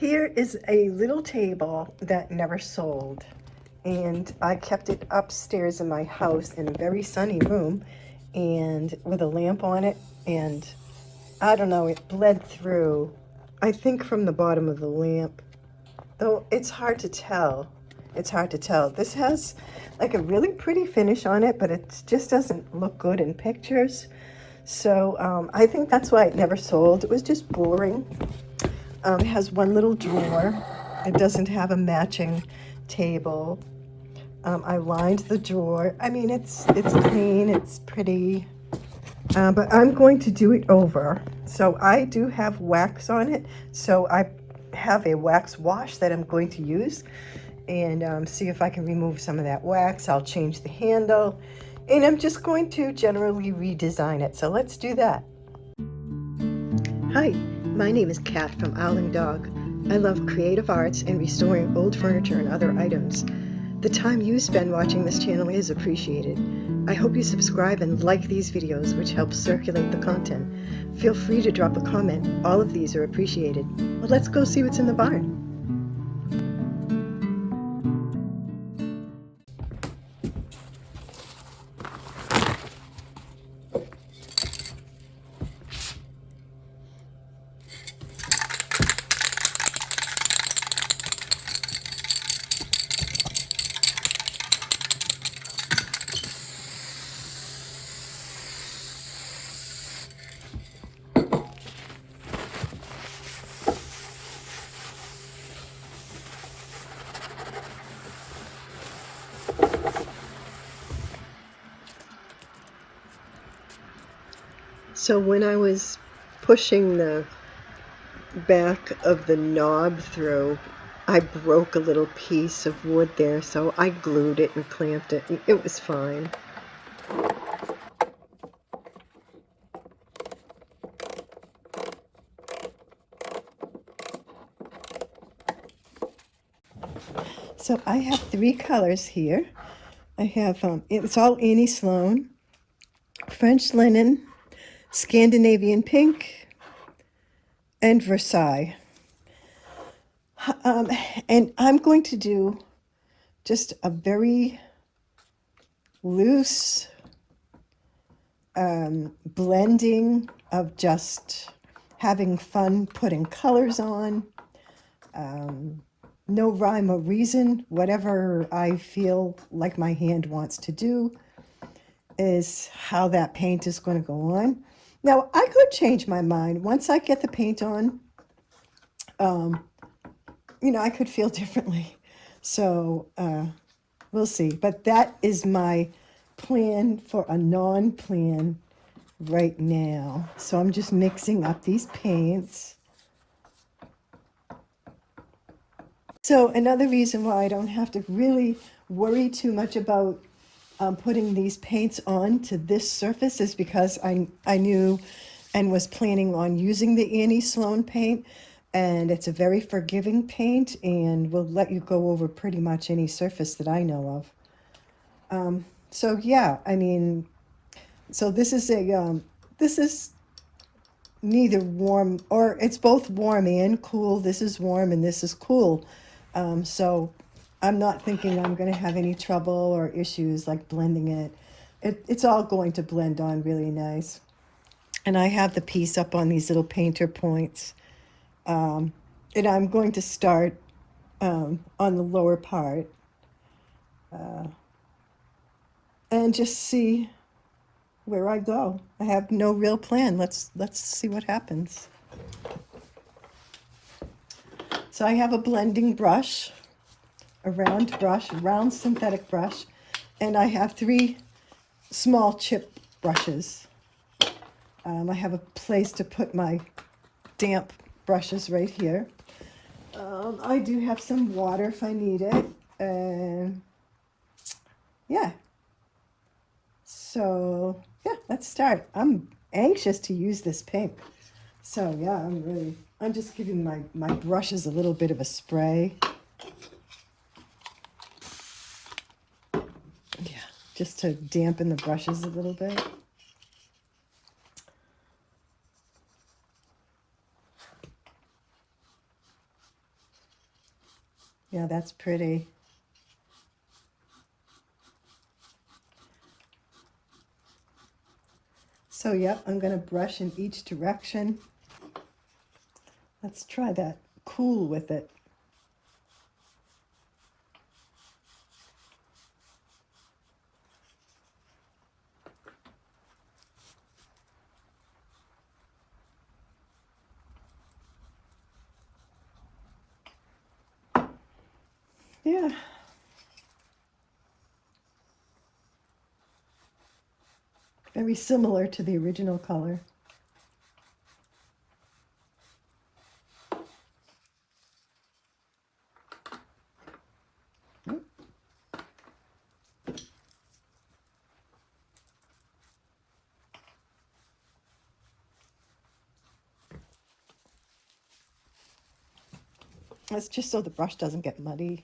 Here is a little table that never sold, and I kept it upstairs in my house in a very sunny room and with a lamp on it, and I don't know, it bled through, I think from the bottom of the lamp, though it's hard to tell. It's hard to tell. This has like a really pretty finish on it, but it just doesn't look good in pictures. So I think that's why it never sold. It was just boring. It has one little drawer. It doesn't have a matching table. I lined the drawer. I mean, it's clean, it's pretty, but I'm going to do it over. So I do have wax on it. So I have a wax wash that I'm going to use and see if I can remove some of that wax. I'll change the handle, and I'm just going to generally redesign it. So let's do that. Hi, my name is Kat from Owl and Dog. I love creative arts and restoring old furniture and other items. The time you spend watching this channel is appreciated. I hope you subscribe and like these videos, which helps circulate the content. Feel free to drop a comment. All of these are appreciated. Well, let's go see what's in the barn. So when I was pushing the back of the knob through, I broke a little piece of wood there, so I glued it and clamped it, and it was fine. So I have 3 colors here. I have, it's all Annie Sloan, French linen, Scandinavian pink, and Versailles. And I'm going to do just a very loose blending of just having fun putting colors on. No rhyme or reason. Whatever I feel like my hand wants to do is how that paint is going to go on. Now, I could change my mind. Once I get the paint on, you know, I could feel differently. So we'll see. But that is my plan for a non-plan right now. So I'm just mixing up these paints. So another reason why I don't have to really worry too much about putting these paints on to this surface is because I knew and was planning on using the Annie Sloan paint, and it's a very forgiving paint and will let you go over pretty much any surface that I know of. So yeah, I mean, so this is neither warm, or it's both warm and cool. This is warm and this is cool. So I'm not thinking I'm going to have any trouble or issues like blending it. It's all going to blend on really nice. And I have the piece up on these little painter points. And I'm going to start on the lower part and just see where I go. I have no real plan. Let's see what happens. So I have a blending brush, a round synthetic brush, and I have 3 small chip brushes. I have a place to put my damp brushes right here. I do have some water if I need it. Yeah. So, yeah, let's start. I'm anxious to use this pink. So, yeah, I'm just giving my brushes a little bit of a spray. Yeah, just to dampen the brushes a little bit. Yeah, that's pretty. So, yep, I'm going to brush in each direction. Let's try that cool with it. Yeah. Very similar to the original color. It's just so the brush doesn't get muddy.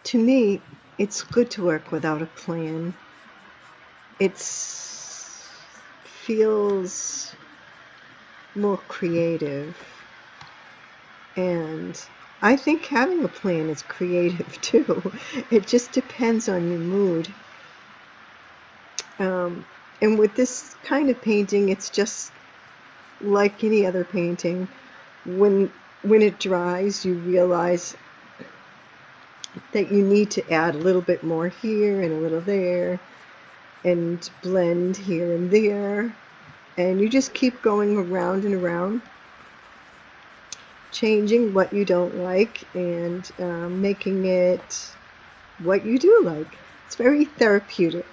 To me, it's good to work without a plan. It feels more creative, and I think having a plan is creative too. It just depends on your mood. And with this kind of painting, it's just like any other painting. When it dries, you realize that you need to add a little bit more here and a little there, and blend here and there, and you just keep going around and around, changing what you don't like and making it what you do like. It's very therapeutic.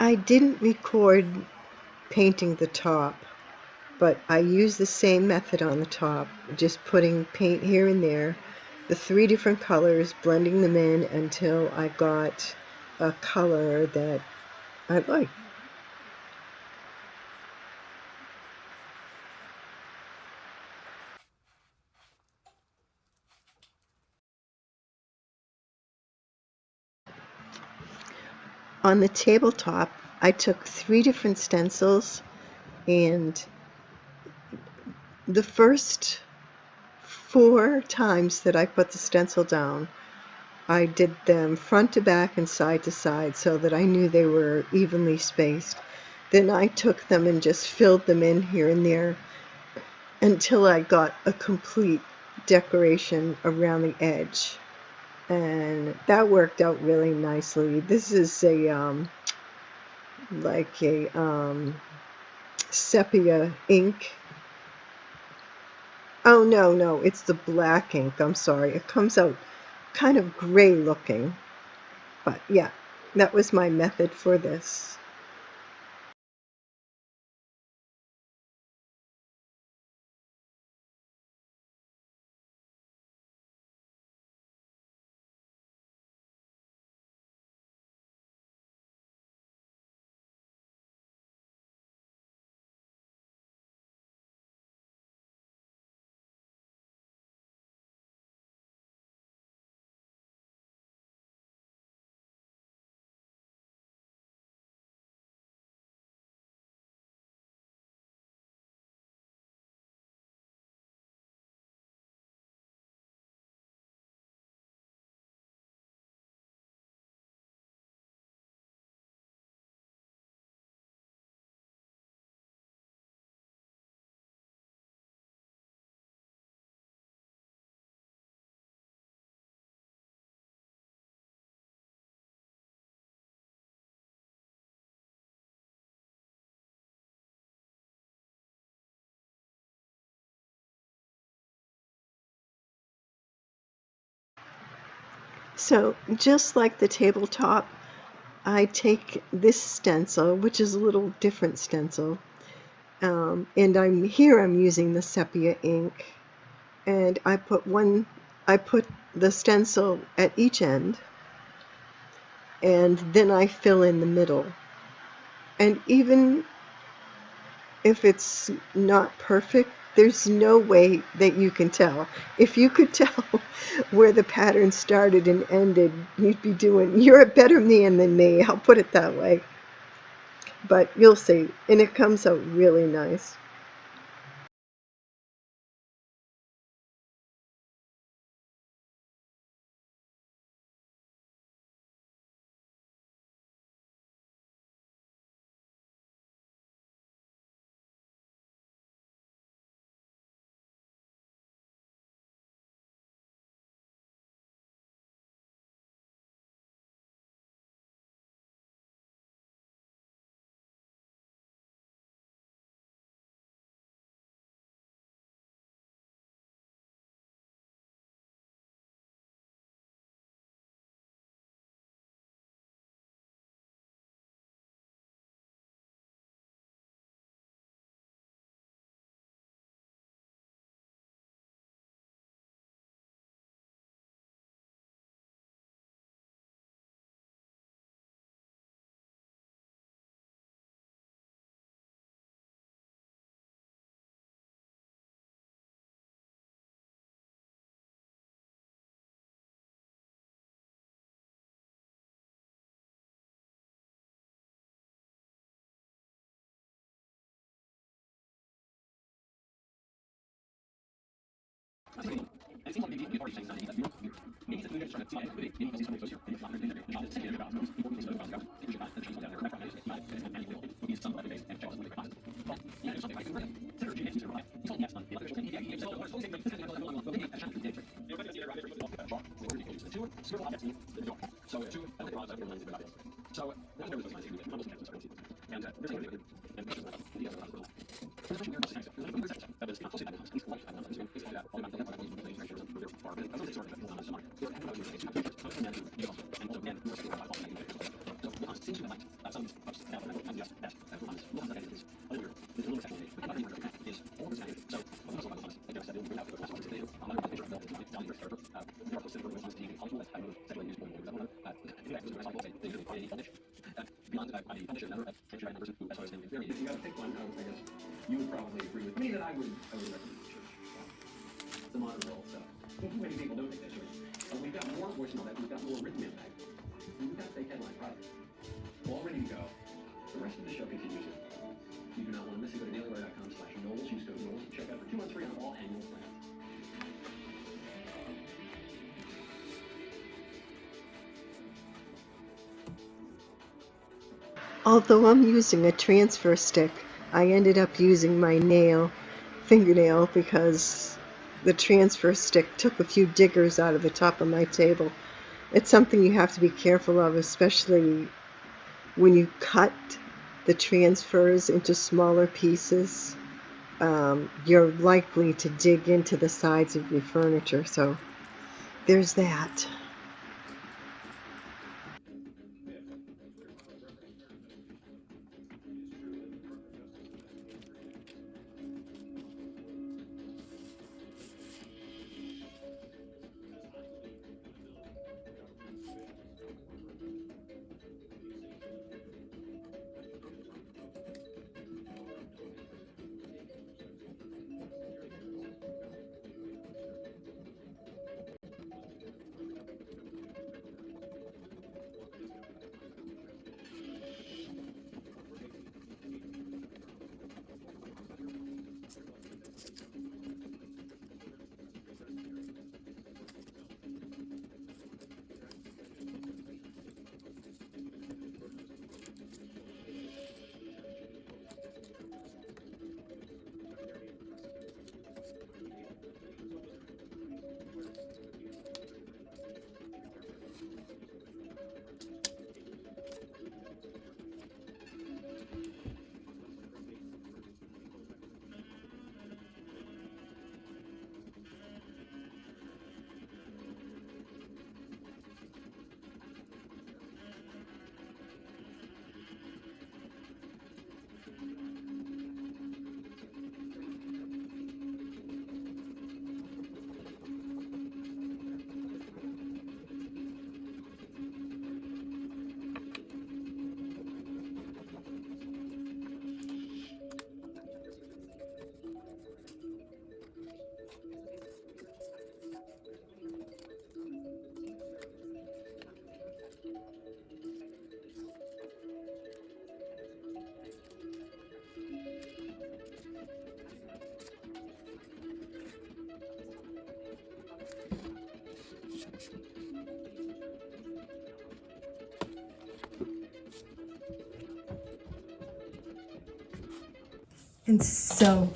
I didn't record painting the top, but I used the same method on the top, just putting paint here and there, the 3 different colors, blending them in until I got a color that I like. On the tabletop, I took 3 different stencils, and the first 4 times that I put the stencil down, I did them front to back and side to side so that I knew they were evenly spaced. Then I took them and just filled them in here and there until I got a complete decoration around the edge. And that worked out really nicely. This is a like a sepia ink. Oh no, it's the black ink. I'm sorry. It comes out kind of gray looking. But yeah, that was my method for this. So just like the tabletop, I take this stencil, which is a little different stencil, and I'm using the sepia ink, and I put the stencil at each end, and then I fill in the middle. And even if it's not perfect, there's no way that you can tell. If you could tell where the pattern started and ended, you're a better man than me, I'll put it that way. But you'll see, and it comes out really nice. You would probably agree with me that I would recommend the church. It's the modern world, so many people don't think that church. We've got more voicemail that we've got more written mailbag. We've got fake headline product. All ready to go. The rest of the show continues here. You do not want to miss it. Go to dailywire.com/Knowles. Use code Knowles. Check out for 2 months free on all annual plans. Although I'm using a transfer stick, I ended up using my fingernail, because the transfer stick took a few diggers out of the top of my table. It's something you have to be careful of, especially when you cut the transfers into smaller pieces. You're likely to dig into the sides of your furniture, so there's that. And so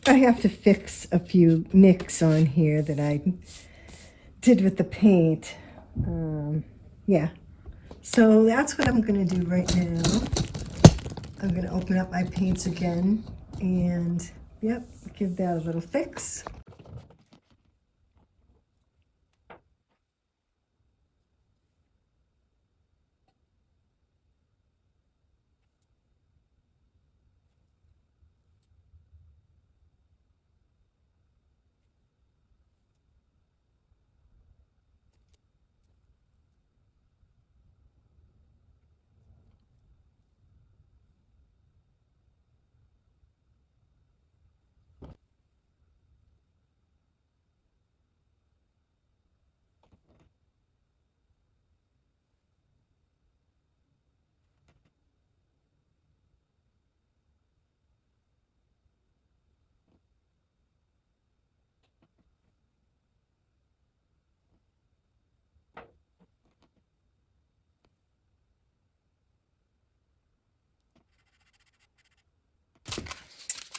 I have to fix a few nicks on here that I did with the paint. Yeah, so that's what I'm going to do right now. I'm going to open up my paints again and, yep, give that a little fix.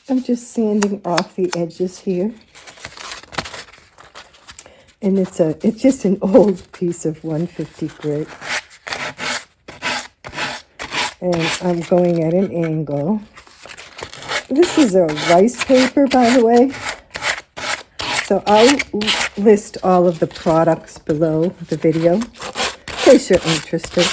I'm just sanding off the edges here. And it's just an old piece of 150 grit. And I'm going at an angle. This is a rice paper, by the way. So I'll list all of the products below the video in case you're interested.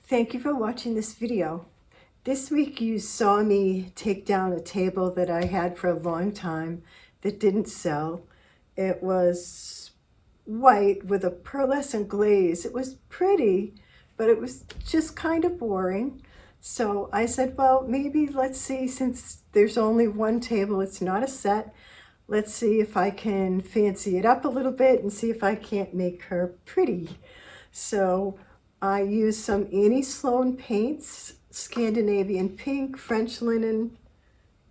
Thank you for watching this video. This week you saw me take down a table that I had for a long time that didn't sell. It was white with a pearlescent glaze. It was pretty, but it was just kind of boring. So I said, well, maybe let's see, since there's only one table, it's not a set, let's see if I can fancy it up a little bit and see if I can't make her pretty. So I used some Sloan paints, Scandinavian pink, French linen,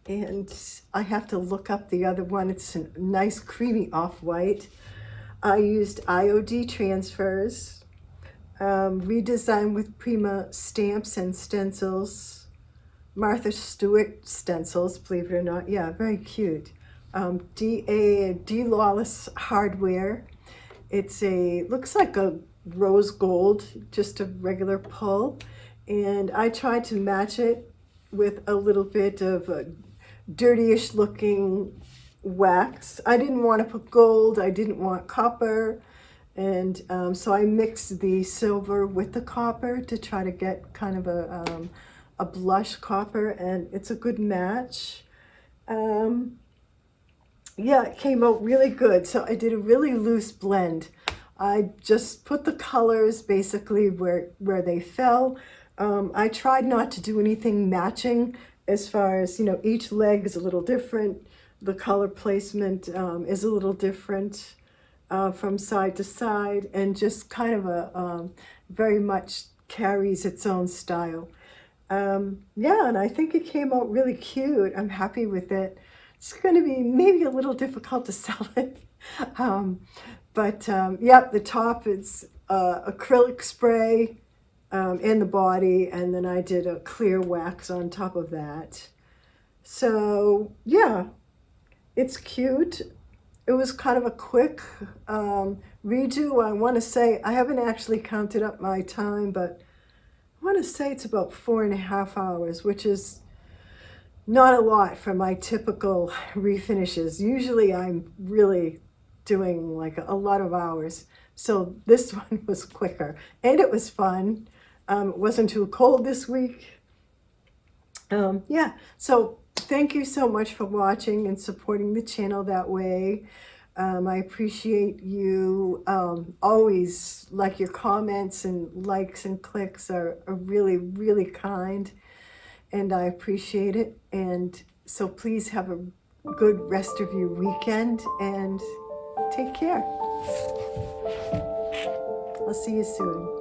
and I have to look up the other one. It's a nice creamy off-white. I used IOD transfers, Redesign with Prima stamps and stencils, Martha Stewart stencils, believe it or not. Yeah, very cute. Lawless hardware. It's looks like a rose gold, just a regular pull, and I tried to match it with a little bit of a dirtyish looking wax. I didn't want to put gold, I didn't want copper, and so I mixed the silver with the copper to try to get kind of a blush copper, and it's a good match. Yeah, it came out really good. So I did a really loose blend. I just put the colors basically where they fell. I tried not to do anything matching as far as, you know, each leg is a little different. The color placement is a little different from side to side, and just kind of a very much carries its own style. Yeah, and I think it came out really cute. I'm happy with it. It's going to be maybe a little difficult to sell it. Yeah, the top is acrylic spray in the body, and then I did a clear wax on top of that. So yeah, it's cute. It was kind of a quick redo. I want to say, I haven't actually counted up my time, but I want to say it's about 4.5 hours, which is not a lot for my typical refinishes. Usually I'm really doing like a lot of hours. So this one was quicker, and it was fun. It wasn't too cold this week. Yeah, so thank you so much for watching and supporting the channel that way. I appreciate you always. Like, your comments and likes and clicks are really, really kind, and I appreciate it. And so please have a good rest of your weekend, and take care. I'll see you soon.